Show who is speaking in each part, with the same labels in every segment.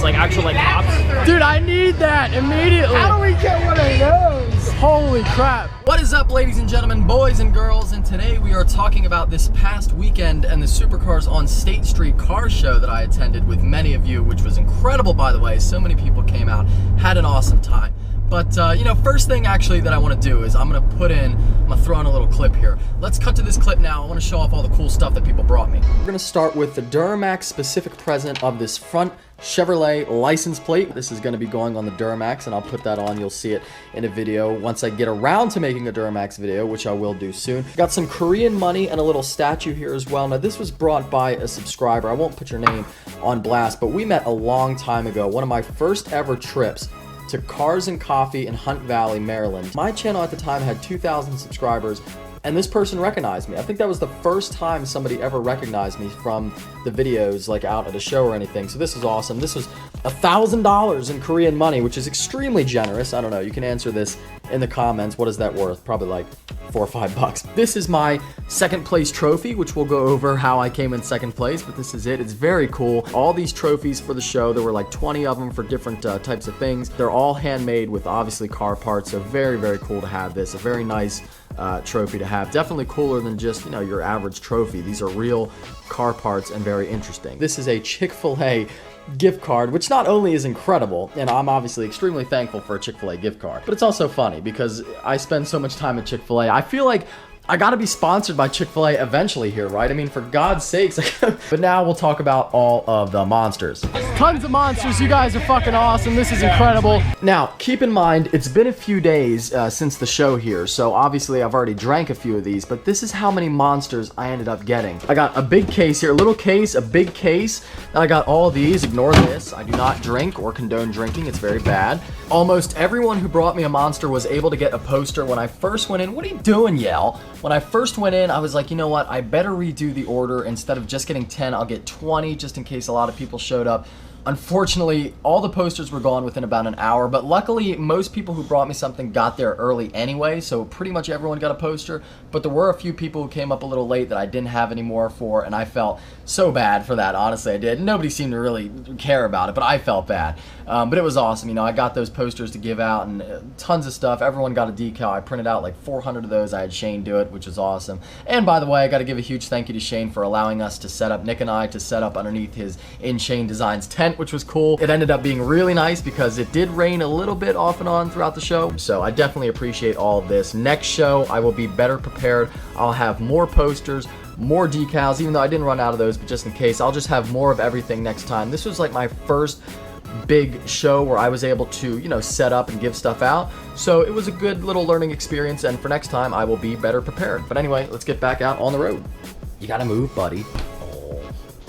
Speaker 1: Like actual like cops.
Speaker 2: Dude, I need that immediately. How do we get one of those? Holy crap.
Speaker 3: What is up, ladies and gentlemen, boys and girls, and today we are talking about this past weekend and the Supercars on State Street car show that I attended with many of you, which was incredible, by the way. So many people came out, had an awesome time. But, you know, first thing actually that I want to do is I'm going to throw in a little clip here. Let's cut to this clip now. I want to show off all the cool stuff that people brought me. We're going to start with the Duramax specific present of this front Chevrolet license plate. This is going to be going on the Duramax, and I'll put that on. You'll see it in a video once I get around to making a Duramax video, which I will do soon. Got some Korean money and a little statue here as well. Now, this was brought by a subscriber. I won't put your name on blast, but we met a long time ago. One of my first ever trips to Cars and Coffee in Hunt Valley, Maryland. My channel at the time had 2,000 subscribers, and this person recognized me. I think that was the first time somebody ever recognized me from the videos, like out at a show or anything. So this is awesome. This was $1,000 in Korean money, which is extremely generous. I don't know, you can answer this in the comments. What is that worth? Probably like $4 or $5. This is my second place trophy, which we'll go over how I came in second place, but this is it. It's very cool. All these trophies for the show, there were like 20 of them for different types of things. They're all handmade with obviously car parts, so very, very cool to have this. A very nice trophy to have. Definitely cooler than just, you know, your average trophy. These are real car parts and very interesting. This is a Chick-fil-A gift card, which not only is incredible, and I'm obviously extremely thankful for a Chick-fil-A gift card, but it's also funny because I spend so much time at Chick-fil-A. I feel like I gotta be sponsored by Chick-fil-A eventually here, right? I mean, for God's sakes. But now we'll talk about all of the monsters.
Speaker 2: Tons of monsters. You guys are fucking awesome. This is incredible.
Speaker 3: Now, keep in mind, it's been a few days since the show here, so obviously I've already drank a few of these, but this is how many monsters I ended up getting. I got a big case here, a little case, a big case. Then I got all these. Ignore this. I do not drink or condone drinking. It's very bad. Almost everyone who brought me a monster was able to get a poster. When I first went in, what are you doing, Yell? When I first went in, I was like, you know what? I better redo the order. Instead of just getting 10, I'll get 20 just in case a lot of people showed up. Unfortunately, all the posters were gone within about an hour, but luckily, most people who brought me something got there early anyway, so pretty much everyone got a poster, but there were a few people who came up a little late that I didn't have any more for, and I felt so bad for that, honestly, I did. Nobody seemed to really care about it, but I felt bad. But it was awesome, you know, I got those posters to give out, and tons of stuff. Everyone got a decal. I printed out like 400 of those. I had Shane do it, which was awesome. And by the way, I got to give a huge thank you to Shane for allowing us to set up, Nick and I, to set up underneath his In Shane Designs tent, which was cool. It ended up being really nice because it did rain a little bit off and on throughout the show, so I definitely appreciate all of this. Next show, I will be better prepared. I'll have more posters, more decals, even though I didn't run out of those, but just in case, I'll just have more of everything next time. This was like my first big show where I was able to, you know, set up and give stuff out, so it was a good little learning experience, and for next time, I will be better prepared. But anyway, let's get back out on the road. You gotta move, buddy.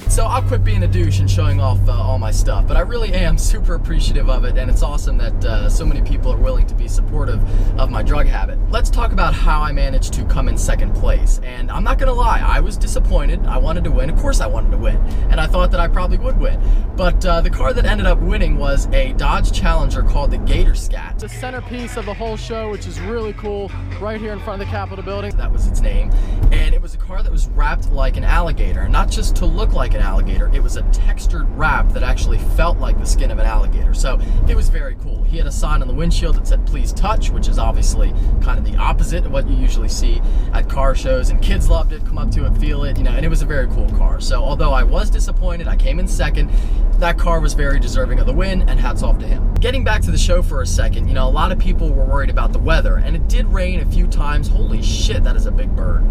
Speaker 3: So I'll quit being a douche and showing off all my stuff, but I really am super appreciative of it, and it's awesome that so many people are willing to be supportive of my drug habit. Let's talk about how I managed to come in second place, and I'm not gonna lie, I was disappointed. I wanted to win. Of course I wanted to win, and I thought that I probably would win, but the car that ended up winning was a Dodge Challenger called the Gator Scat.
Speaker 2: The centerpiece of the whole show, which is really cool, right here in front of the Capitol building.
Speaker 3: That was its name, and it was a car that was wrapped like an alligator, not just to look like an alligator. It was a textured wrap that actually felt like the skin of an alligator, so it was very cool. He had a sign on the windshield that said "Please touch," which is obviously kind of the opposite of what you usually see at car shows, and kids loved it, come up to it, feel it, you know, and it was a very cool car. So although I was disappointed, I came in second. That car was very deserving of the win, and hats off to him. Getting back to the show for a second, you know, a lot of people were worried about the weather, and it did rain a few times. Holy shit, that is a big bird.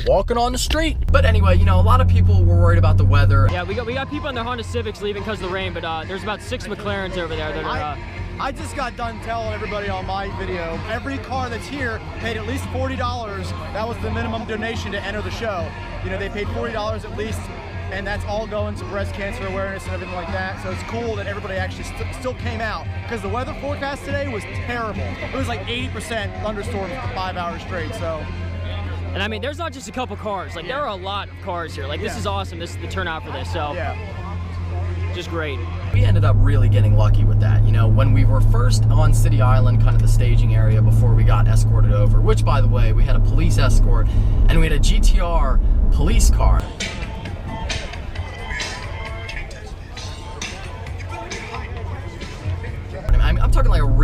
Speaker 3: Walking on the street. But anyway, you know, a lot of people were worried about the weather.
Speaker 1: Yeah, we got people in their Honda Civics leaving because of the rain, but there's about 6 McLarens over there that are...
Speaker 4: I just got done telling everybody on my video, every car that's here paid at least $40. That was the minimum donation to enter the show. You know, they paid $40 at least, and that's all going to breast cancer awareness and everything like that. So it's cool that everybody actually still came out, because the weather forecast today was terrible. It was like 80% thunderstorms for 5 hours straight, so...
Speaker 1: And I mean, there's not just a couple cars. Like, there are a lot of cars here. Like, this is awesome. This is the turnout for this, so just great.
Speaker 3: We ended up really getting lucky with that. You know, when we were first on City Island, kind of the staging area before we got escorted over, which, by the way, we had a police escort, and we had a GTR police car.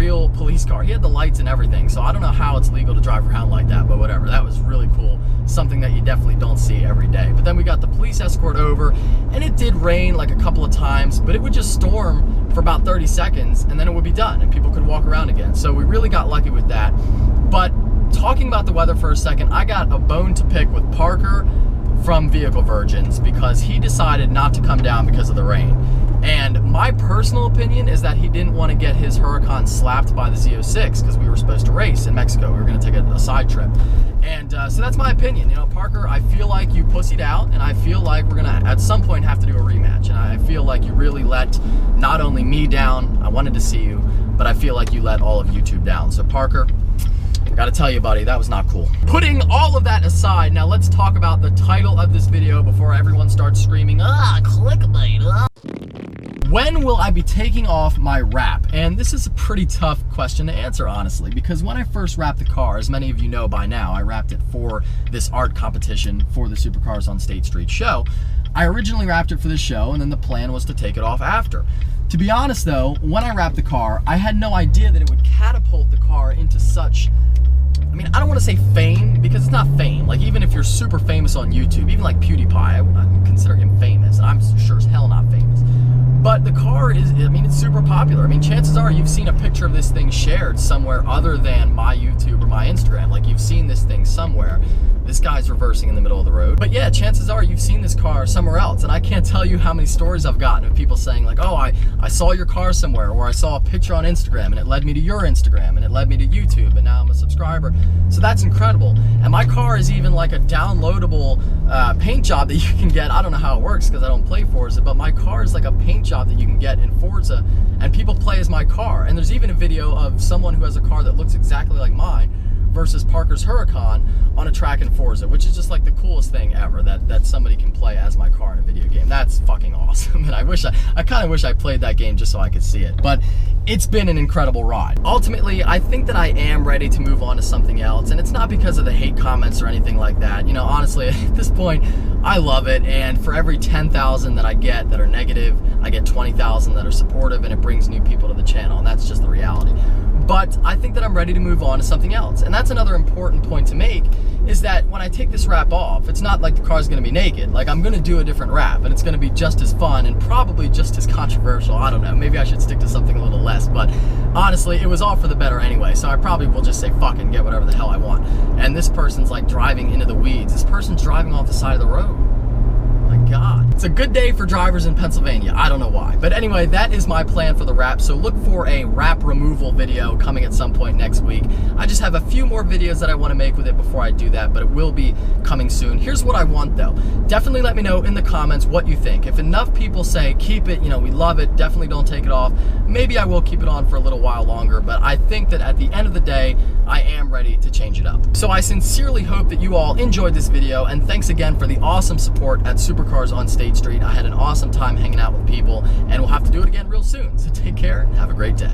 Speaker 3: real police car. He had the lights and everything, so I don't know how it's legal to drive around like that, but whatever. That was really cool. Something that you definitely don't see every day. But then we got the police escort over, and it did rain like a couple of times, but it would just storm for about 30 seconds, and then it would be done, and people could walk around again. So we really got lucky with that. But talking about the weather for a second, I got a bone to pick with Parker from Vehicle Virgins because he decided not to come down because of the rain. And my personal opinion is that he didn't want to get his Huracan slapped by the Z06 because we were supposed to race in Mexico. We were going to take a side trip. And so that's my opinion. You know, Parker, I feel like you pussied out, and I feel like we're going to at some point have to do a rematch. And I feel like you really let not only me down, I wanted to see you, but I feel like you let all of YouTube down. So Parker, I gotta tell you, buddy, that was not cool. Putting all of that aside, now let's talk about the title of this video before everyone starts screaming, clickbait, When will I be taking off my wrap? And this is a pretty tough question to answer, honestly, because when I first wrapped the car, as many of you know by now, I wrapped it for this art competition for the Supercars on State Street show. I originally wrapped it for the show, and then the plan was to take it off after. To be honest though, when I wrapped the car, I had no idea that it would catapult the car into such, I mean, I don't want to say fame, because it's not fame. Like, even if you're super famous on YouTube, even like PewDiePie, I consider him famous, and I'm sure as hell not famous. But the car is, I mean, it's super popular. I mean, chances are you've seen a picture of this thing shared somewhere other than my YouTube or my Instagram. Like, you've seen this thing somewhere. This guy's reversing in the middle of the road. But yeah, chances are you've seen this car somewhere else. And I can't tell you how many stories I've gotten of people saying like, oh, I saw your car somewhere, or I saw a picture on Instagram and it led me to your Instagram and it led me to YouTube and now I'm a subscriber. So that's incredible. And my car is even like a downloadable paint job that you can get. I don't know how it works because I don't play Forza, but my car is like a paint job that you can get in Forza, and people play as my car. And there's even a video of someone who has a car that looks exactly like mine versus Parker's Huracan on a track in Forza, which is just like the coolest thing ever, that somebody can play as my car in a video game. That's fucking awesome. And I kind of wish I played that game just so I could see it. But it's been an incredible ride. Ultimately, I think that I am ready to move on to something else, and it's not because of the hate comments or anything like that. You know, honestly, at this point, I love it, and for every 10,000 that I get that are negative, I get 20,000 that are supportive, and it brings new people to the channel, and that's just the reality. But I think that I'm ready to move on to something else. And that's another important point to make, is that when I take this wrap off, it's not like the car's gonna be naked. Like, I'm gonna do a different wrap, and it's gonna be just as fun and probably just as controversial. I don't know, maybe I should stick to something a little less, but honestly, it was all for the better anyway, so I probably will just say fuck and get whatever the hell I want. And this person's like driving into the weeds. This person's driving off the side of the road. My God. It's a good day for drivers in Pennsylvania. I don't know why. But anyway, that is my plan for the wrap. So look for a wrap removal video coming at some point next week. I just have a few more videos that I want to make with it before I do that, but it will be coming soon. Here's what I want though. Definitely let me know in the comments what you think. If enough people say keep it, you know, we love it, definitely don't take it off, maybe I will keep it on for a little while longer, but I think that at the end of the day, I am ready to change it up. So I sincerely hope that you all enjoyed this video, and thanks again for the awesome support at Supercars on State Street. I had an awesome time hanging out with people, and we'll have to do it again real soon. So take care and have a great day.